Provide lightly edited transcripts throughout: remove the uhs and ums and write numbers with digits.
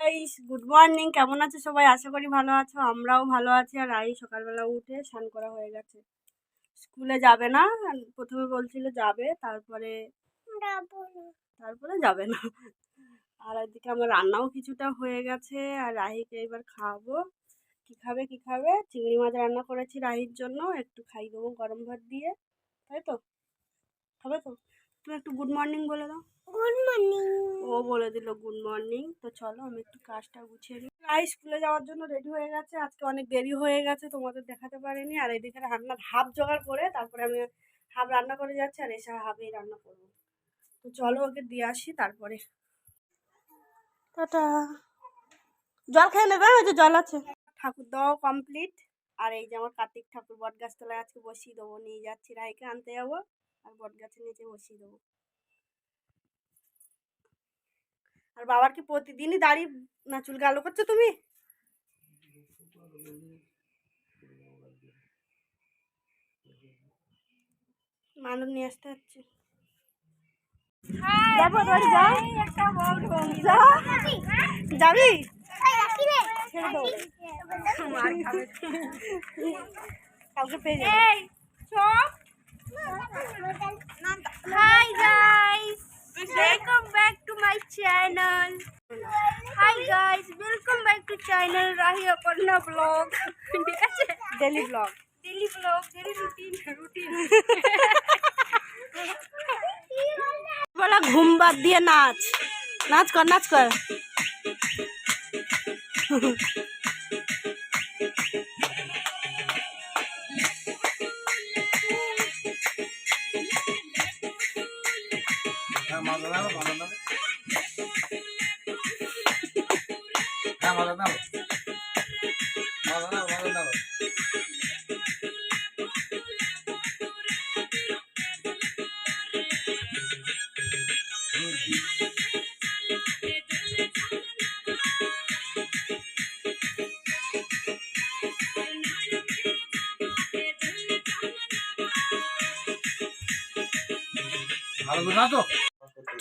Guys, good morning. কেমন আছো সবাই? আশা করি ভালো আছো। আমরাও ভালো আছি। আর সকালবেলা উঠে স্নান করা হয়ে গেছে। স্কুলে যাবে না, প্রথমে বলছিল যাবে, তারপরে যাবে না। আর এদিকে আমার রান্নাও কিছুটা হয়ে গেছে। আর রাহিকে এবার খাওয়াবো। কি খাবে? চিংড়ি মাছ রান্না করেছি রাহির জন্য, একটু খাই দেবো গরম ভাত দিয়ে। তাই তো, খাবে তো? তুমি একটু গুড মর্নিং বলে দাও। Good morning. ও বলে দিল গুড মর্নিং। তো চলো আমি একটু কাজটা গুছিয়ে নিই। রাই স্কুলে যাওয়ার জন্য রেডি হয়ে গেছে। আজকে অনেক দেরি হয়ে গেছে, তোমাদের দেখাতে পারিনি। আর এদিকে রান্নার হাফ জোগাড় করে তারপরে আমি হাফ রান্না করে যাচ্ছি, আর এসে হাফেই রান্না করবো। তো চলো ওকে দিয়ে আসি, তারপরে টাটা। জল খেয়ে নেবে, ওই যে জল আছে। ঠাকুর দেওয়াও কমপ্লিট। আর এই যে আমার কার্তিক ঠাকুর বট গাছতলায় আজকে বসিয়ে দেবো, নিয়ে যাচ্ছি। রাইকে আনতে যাবো আর বট গাছের নিচে বসিয়ে দেবো। আর বাবার কি প্রতিদিনই দাড়ি না চুল কালো করছো তুমি? মানব নিয়ে আসতে হচ্ছে। যাবি? কালকে পেয়ে যাবি। Hi guys, welcome back to my channel. Hi guys, welcome back to channel Rahi Aparna vlog. ঠিক আছে, daily blog, daily vlog, daily routine. বলা ঘুম বাদ দিয়ে নাচ, নাচ কর, নাচ কর।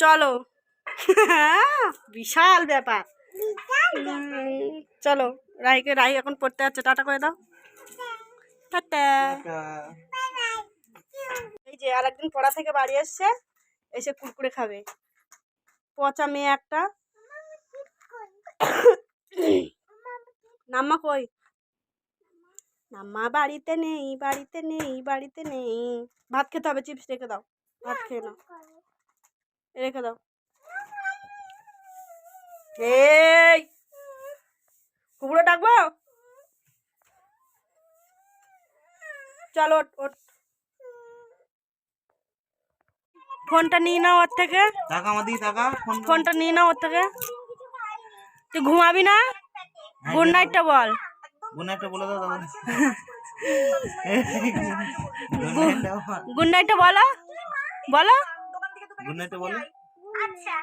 চলো, বিশাল ব্যাপার। চলো, রাহি এখন পড়তে যাচ্ছে। টাটা করে দাও। টাটা। এই যে আর একদিন পড়া থেকে বাড়ি এসছে, এসে কুরকুরে খাবে। পচা মেয়ে একটা। নাম্মা কই? নাম্মা বাড়িতে নেই, বাড়িতে নেই, বাড়িতে নেই। ভাত খেতে হবে, চিপস রেখে দাও। ভাত খেয়ে নাও, রেখে দাও। এই কুকুরে ডাকবো? চলো, ওঠ। ফোনটা নিয়ে নাও ওর থেকে। ফোনটা নিয়ে নাও ওর থেকে। তুই ঘুমাবি না? গুড নাইটটা বল। গুড নাইটটা বলে দাও দাদা। গুড নাইটটা বলো, বলো। গুড নাইটটা বলো। আচ্ছা,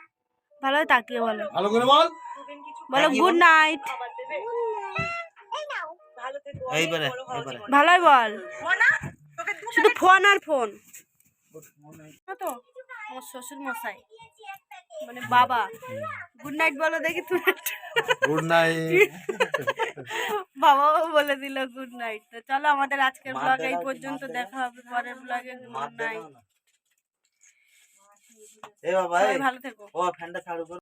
ভালো তাকিয়ে বলো, ভালো করে বল। বলো গুড নাইট। এইবারে ভালোই বল, শুধু ফোন আর ফোন। তো আমার শ্বশুর মশাই মানে বাবা গুড নাইট বলো দেখি তুমি। Good night. বাবাও বলে দিল গুড নাইট। তো চলো, আমাদের আজকের ব্লগ এই পর্যন্ত। দেখা হবে পরের ব্লগে। Good night. এ বাবা, ভালো থেকো। ও ফ্যানটা চালু করো।